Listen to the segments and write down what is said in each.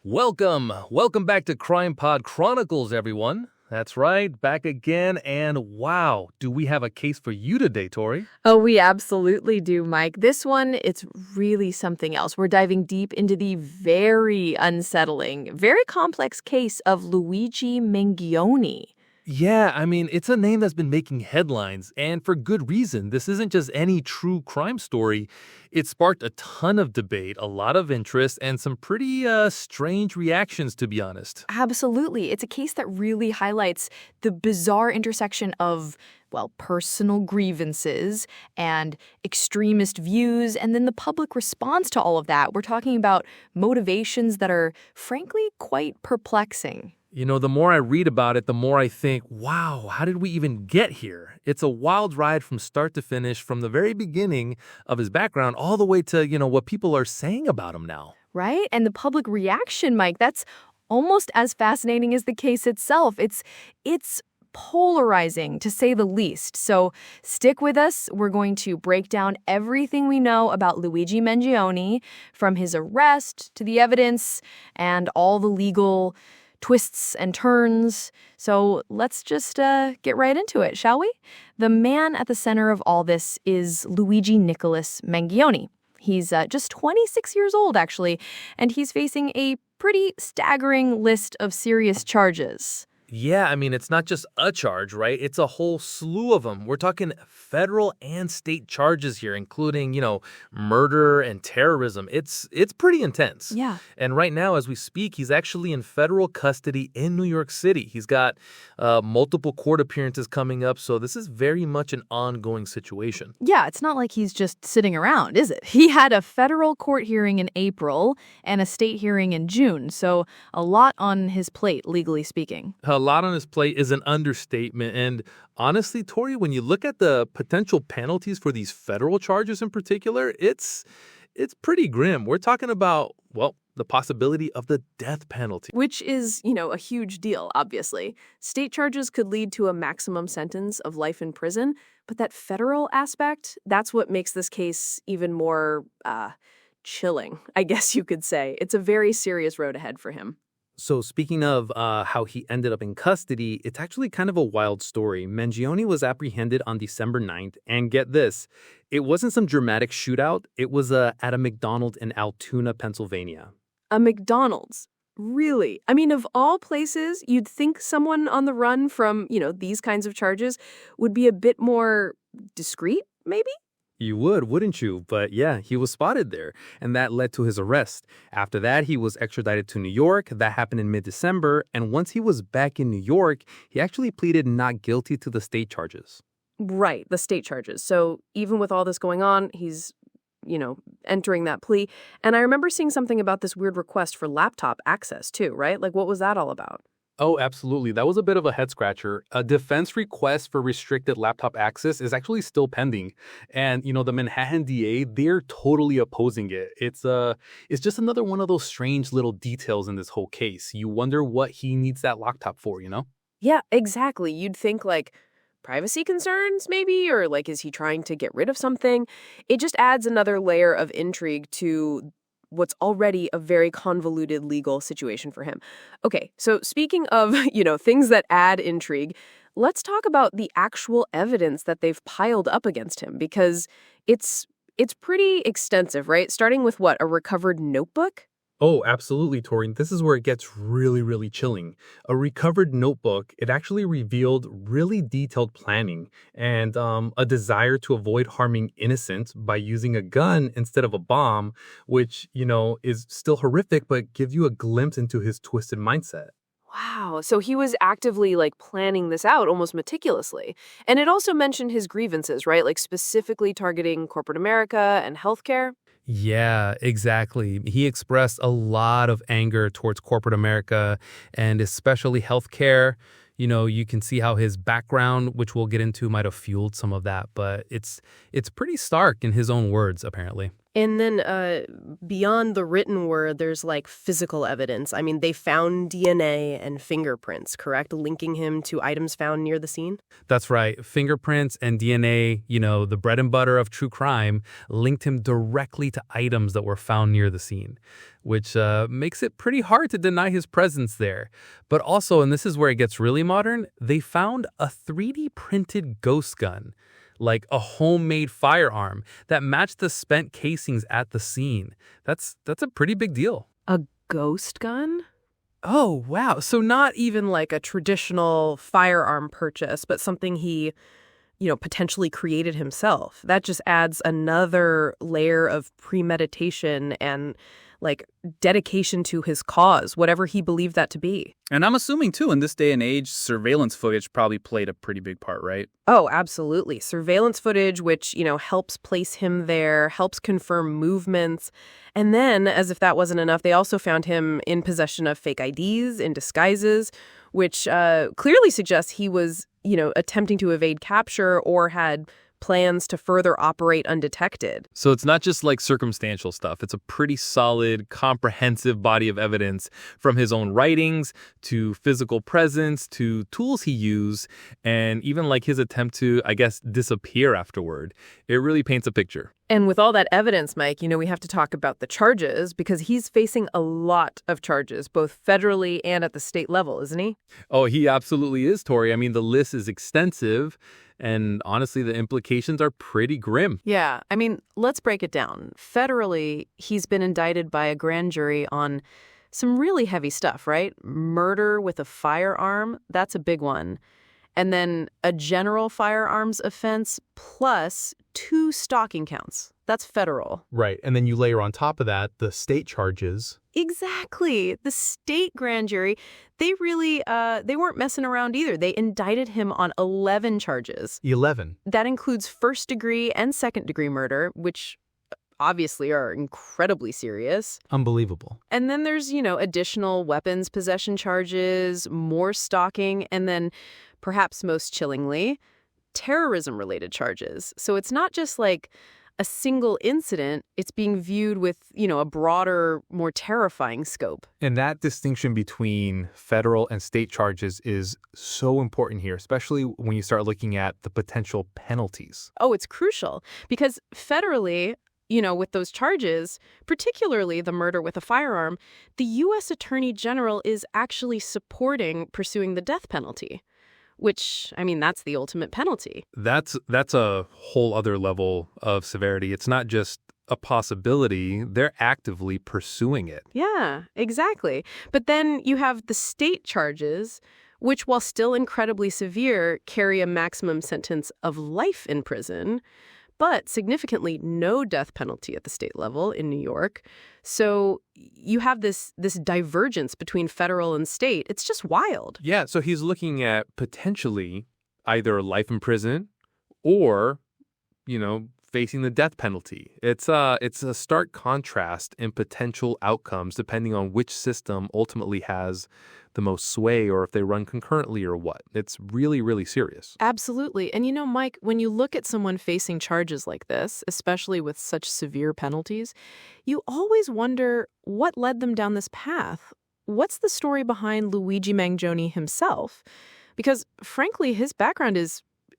Welcome back to Crime Pod Chronicles, everyone. That's right, back again, and wow, do we have a case for you today, Tori? Oh, we absolutely do, Mike. This one, it's really something else. We're diving deep into the very unsettling, very complex case of Luigi Mangione. Yeah, it's a name that's been making headlines, and for good reason. This isn't just any true crime story. It sparked a ton of debate, a lot of interest, and some pretty strange reactions, to be honest. Absolutely. It's a case that really highlights the bizarre intersection of, well, personal grievances and extremist views, and then the public response to all of that. We're talking about motivations that are, frankly, quite perplexing. The more I read about it, the more I think, wow, how did we even get here? It's a wild ride from start to finish, from the very beginning of his background all the way to, what people are saying about him now. Right? And the public reaction, Mike, that's almost as fascinating as the case itself. It's polarizing, to say the least. So stick with us. We're going to break down everything we know about Luigi Mangione, from his arrest to the evidence and all the legal twists and turns. So let's just get right into it, shall we? The man at the center of all this is Luigi Nicholas Mangione. He's just 26 years old, actually, and he's facing a pretty staggering list of serious charges. Yeah, it's not just a charge, right? It's a whole slew of them. We're talking federal and state charges here, including, murder and terrorism. It's pretty intense. Yeah. And right now, as we speak, he's actually in federal custody in New York City. He's got multiple court appearances coming up, so this is very much an ongoing situation. Yeah, it's not like he's just sitting around, is it? He had a federal court hearing in April and a state hearing in June, so a lot on his plate, legally speaking. A lot on his plate is an understatement. And honestly, Tori, when you look at the potential penalties for these federal charges in particular, it's pretty grim. We're talking about, well, the possibility of the death penalty. Which is, a huge deal, obviously. State charges could lead to a maximum sentence of life in prison, but that federal aspect, that's what makes this case even more chilling, I guess you could say. It's a very serious road ahead for him. So speaking of how he ended up in custody, it's actually kind of a wild story. Mangione was apprehended on December 9th, and get this, it wasn't some dramatic shootout. It was at a McDonald's in Altoona, Pennsylvania. A McDonald's? Really? Of all places, you'd think someone on the run from, these kinds of charges would be a bit more discreet, maybe? You would, wouldn't you? But yeah, he was spotted there, and that led to his arrest. After that, he was extradited to New York. That happened in mid-December, and once he was back in New York, he actually pleaded not guilty to the state charges. Right, the state charges. So even with all this going on, he's, entering that plea. And I remember seeing something about this weird request for laptop access too, right? Like, what was that all about? Oh, absolutely. That was a bit of a head-scratcher. A defense request for restricted laptop access is actually still pending. And, the Manhattan DA, they're totally opposing it. It's just another one of those strange little details in this whole case. You wonder what he needs that laptop for, Yeah, exactly. You'd think, like, privacy concerns, maybe? Or, like, is he trying to get rid of something? It just adds another layer of intrigue to what's already a very convoluted legal situation for him. Okay, so speaking of, things that add intrigue, let's talk about the actual evidence that they've piled up against him, because it's pretty extensive, right? Starting with what, a recovered notebook? Oh, absolutely, Tori. This is where it gets really, really chilling. A recovered notebook, it actually revealed really detailed planning and a desire to avoid harming innocents by using a gun instead of a bomb, which, is still horrific, but gives you a glimpse into his twisted mindset. Wow, so he was actively, planning this out almost meticulously. And it also mentioned his grievances, right? Like, specifically targeting corporate America and healthcare. Yeah, exactly. He expressed a lot of anger towards corporate America and especially healthcare. You can see how his background, which we'll get into, might have fueled some of that, but it's pretty stark in his own words, apparently. And then beyond the written word, there's like physical evidence. I mean, they found DNA and fingerprints, correct? Linking him to items found near the scene? That's right. Fingerprints and DNA, the bread and butter of true crime, linked him directly to items that were found near the scene, which makes it pretty hard to deny his presence there. But also, and this is where it gets really modern, they found a 3D printed ghost gun, like a homemade firearm that matched the spent casings at the scene. That's a pretty big deal. A ghost gun? Oh, wow. So not even like a traditional firearm purchase, but something he, potentially created himself. That just adds another layer of premeditation and like dedication to his cause, whatever he believed that to be. And I'm assuming, too, in this day and age, surveillance footage probably played a pretty big part, right? Oh, absolutely. Surveillance footage, which, helps place him there, helps confirm movements. And then, as if that wasn't enough, they also found him in possession of fake IDs, in disguises, which clearly suggests he was, attempting to evade capture or had plans to further operate undetected. So it's not just like circumstantial stuff. It's a pretty solid, comprehensive body of evidence from his own writings to physical presence to tools he used and even like his attempt to, I guess, disappear afterward. It really paints a picture. And with all that evidence, Mike, we have to talk about the charges because he's facing a lot of charges, both federally and at the state level, isn't he? Oh, he absolutely is, Tori. I mean, the list is extensive. And honestly, the implications are pretty grim. Yeah, I mean, let's break it down. Federally, he's been indicted by a grand jury on some really heavy stuff, right? Murder with a firearm, that's a big one. And then a general firearms offense plus 2 stalking counts. That's federal. Right. And then you layer on top of that the state charges. Exactly. The state grand jury, they really, they weren't messing around either. They indicted him on 11 charges. 11. That includes first-degree and second-degree murder, which obviously are incredibly serious. Unbelievable. And then there's, additional weapons possession charges, more stalking, and then, perhaps most chillingly, terrorism-related charges. So it's not just like a single incident, it's being viewed with, a broader, more terrifying scope. And that distinction between federal and state charges is so important here, especially when you start looking at the potential penalties. Oh, it's crucial because federally, with those charges, particularly the murder with a firearm, the U.S. Attorney General is actually supporting pursuing the death penalty. Which, I mean, that's the ultimate penalty. That's a whole other level of severity. It's not just a possibility. They're actively pursuing it. Yeah, exactly. But then you have the state charges, which, while still incredibly severe, carry a maximum sentence of life in prison, but significantly no death penalty at the state level in New York. So you have this divergence between federal and state. It's just wild. Yeah, so he's looking at potentially either life in prison or, facing the death penalty. It's a stark contrast in potential outcomes depending on which system ultimately has the most sway or if they run concurrently or what. It's really, really serious. Absolutely. And Mike, when you look at someone facing charges like this, especially with such severe penalties, you always wonder what led them down this path. What's the story behind Luigi Mangione himself? Because frankly, his background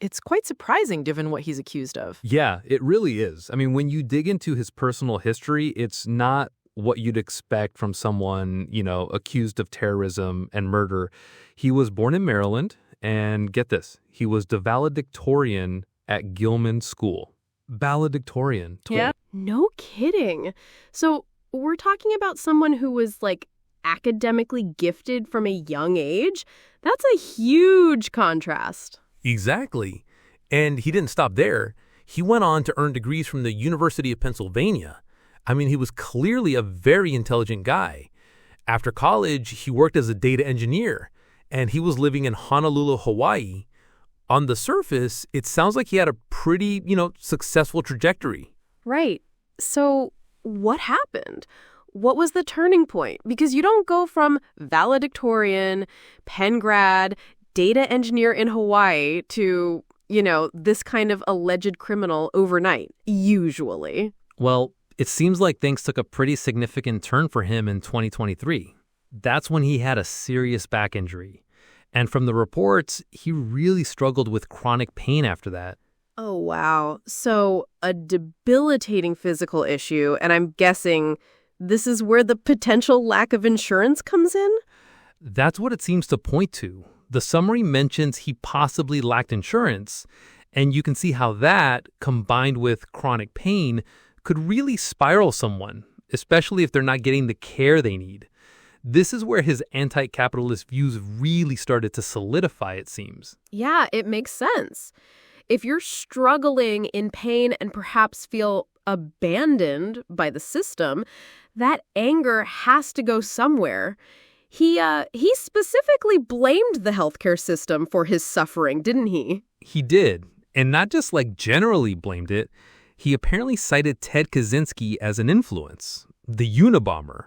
it's quite surprising given what he's accused of. Yeah, it really is. I mean, when you dig into his personal history, it's not what you'd expect from someone, accused of terrorism and murder. He was born in Maryland, and get this, he was the valedictorian at Gilman School. Valedictorian. Yeah. No kidding. So we're talking about someone who was like academically gifted from a young age. That's a huge contrast. Exactly. And he didn't stop there. He went on to earn degrees from the University of Pennsylvania. I mean, he was clearly a very intelligent guy. After college, he worked as a data engineer, and he was living in Honolulu, Hawaii. On the surface, it sounds like he had a pretty, successful trajectory. Right. So what happened? What was the turning point? Because you don't go from valedictorian, Penn grad, data engineer in Hawaii to, this kind of alleged criminal overnight, usually. Well, It seems like things took a pretty significant turn for him in 2023. That's when he had a serious back injury. And from the reports, he really struggled with chronic pain after that. Oh, wow. So a debilitating physical issue, and I'm guessing this is where the potential lack of insurance comes in? That's what it seems to point to. The summary mentions he possibly lacked insurance, and you can see how that, combined with chronic pain, could really spiral someone, especially if they're not getting the care they need. This is where his anti-capitalist views really started to solidify, it seems. Yeah, it makes sense. If you're struggling in pain and perhaps feel abandoned by the system, that anger has to go somewhere. He specifically blamed the healthcare system for his suffering, didn't he? He did, and not just generally blamed it. He apparently cited Ted Kaczynski as an influence, the Unabomber.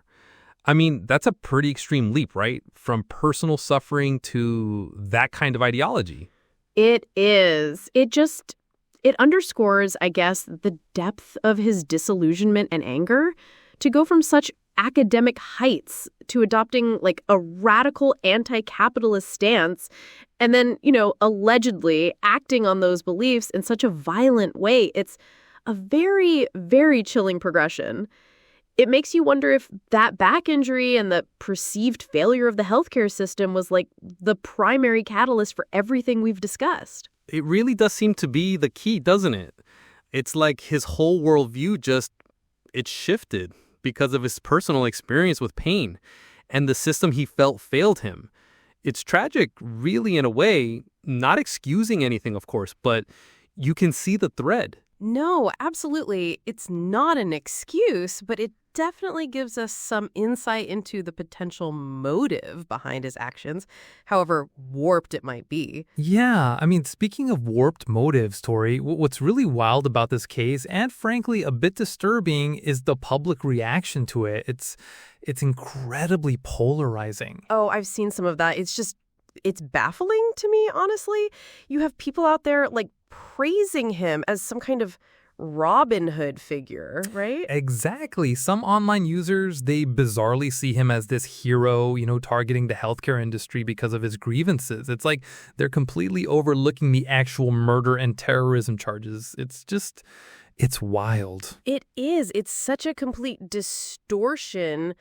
I mean, that's a pretty extreme leap, right? From personal suffering to that kind of ideology. It is. It underscores, I guess, the depth of his disillusionment and anger to go from such academic heights to adopting a radical anti-capitalist stance and then, allegedly acting on those beliefs in such a violent way. It's a very, very chilling progression. It makes you wonder if that back injury and the perceived failure of the healthcare system was the primary catalyst for everything we've discussed. It really does seem to be the key, doesn't it? It's like his whole worldview it shifted because of his personal experience with pain and the system he felt failed him. It's tragic, really, in a way, not excusing anything, of course, but you can see the thread. No, absolutely. It's not an excuse, but it definitely gives us some insight into the potential motive behind his actions, however warped it might be. Yeah, I mean, speaking of warped motives, Tori, what's really wild about this case, and frankly a bit disturbing, is the public reaction to it. It's incredibly polarizing. Oh, I've seen some of that. It's baffling to me, honestly. You have people out there praising him as some kind of Robin Hood figure, right? Exactly. Some online users, they bizarrely see him as this hero, targeting the healthcare industry because of his grievances. It's like they're completely overlooking the actual murder and terrorism charges. It's wild. It is. It's such a complete distortion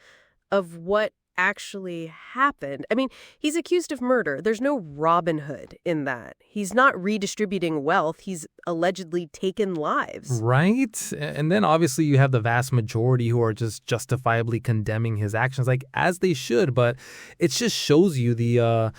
of what actually happened. I mean, he's accused of murder. There's no Robin Hood in that. He's not redistributing wealth. He's allegedly taken lives. Right? And then obviously you have the vast majority who are just justifiably condemning his actions, as they should. But it just shows you the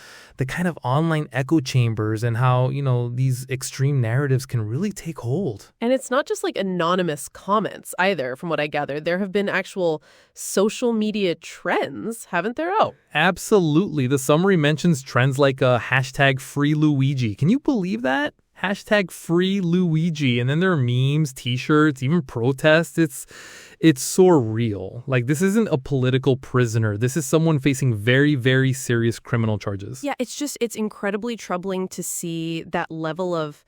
kind of online echo chambers and how, these extreme narratives can really take hold. And it's not just anonymous comments either, from what I gather. There have been actual social media trends, haven't there? Oh, absolutely. The summary mentions trends like hashtag free Luigi. Can you believe that? Hashtag free Luigi. And then there are memes, t-shirts, even protests. It's so real. This isn't a political prisoner. This is someone facing very, very serious criminal charges. Yeah, it's incredibly troubling to see that level of,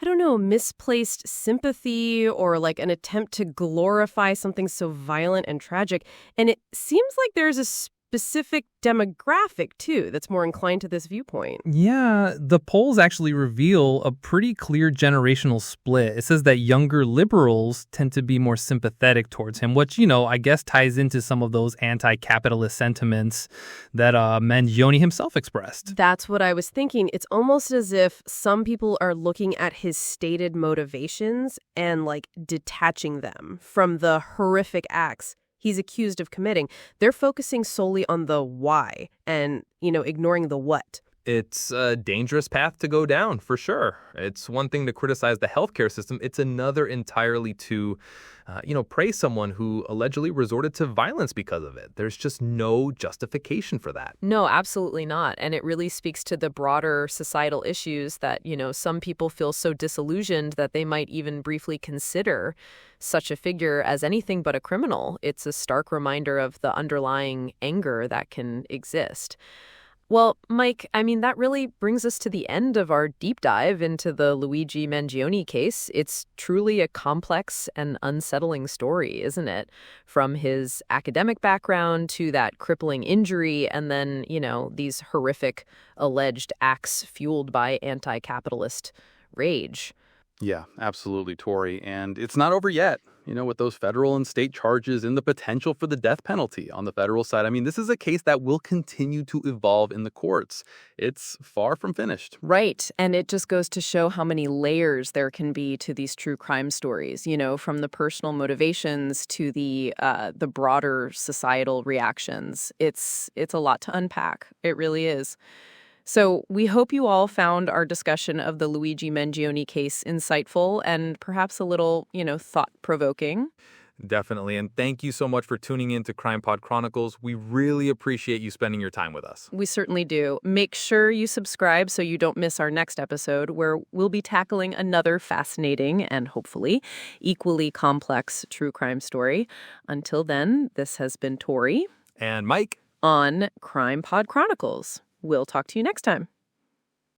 I don't know, misplaced sympathy or an attempt to glorify something so violent and tragic. And it seems like there's a specific demographic, too, that's more inclined to this viewpoint. Yeah, the polls actually reveal a pretty clear generational split. It says that younger liberals tend to be more sympathetic towards him, which, I guess ties into some of those anti-capitalist sentiments that Mangione himself expressed. That's what I was thinking. It's almost as if some people are looking at his stated motivations and detaching them from the horrific acts he's accused of committing. They're focusing solely on the why and, ignoring the what. It's a dangerous path to go down, for sure. It's one thing to criticize the healthcare system. It's another entirely to, praise someone who allegedly resorted to violence because of it. There's just no justification for that. No, absolutely not. And it really speaks to the broader societal issues that, some people feel so disillusioned that they might even briefly consider such a figure as anything but a criminal. It's a stark reminder of the underlying anger that can exist. Well, Mike, I mean, that really brings us to the end of our deep dive into the Luigi Mangione case. It's truly a complex and unsettling story, isn't it? From his academic background to that crippling injury, and then, these horrific alleged acts fueled by anti-capitalist rage. Yeah, absolutely, Tori. And it's not over yet, with those federal and state charges and the potential for the death penalty on the federal side. I mean, this is a case that will continue to evolve in the courts. It's far from finished. Right. And it just goes to show how many layers there can be to these true crime stories, from the personal motivations to the broader societal reactions. It's a lot to unpack. It really is. So we hope you all found our discussion of the Luigi Mangione case insightful and perhaps a little, thought-provoking. Definitely. And thank you so much for tuning in to Crime Pod Chronicles. We really appreciate you spending your time with us. We certainly do. Make sure you subscribe so you don't miss our next episode, where we'll be tackling another fascinating and hopefully equally complex true crime story. Until then, this has been Tori and Mike on Crime Pod Chronicles. We'll talk to you next time.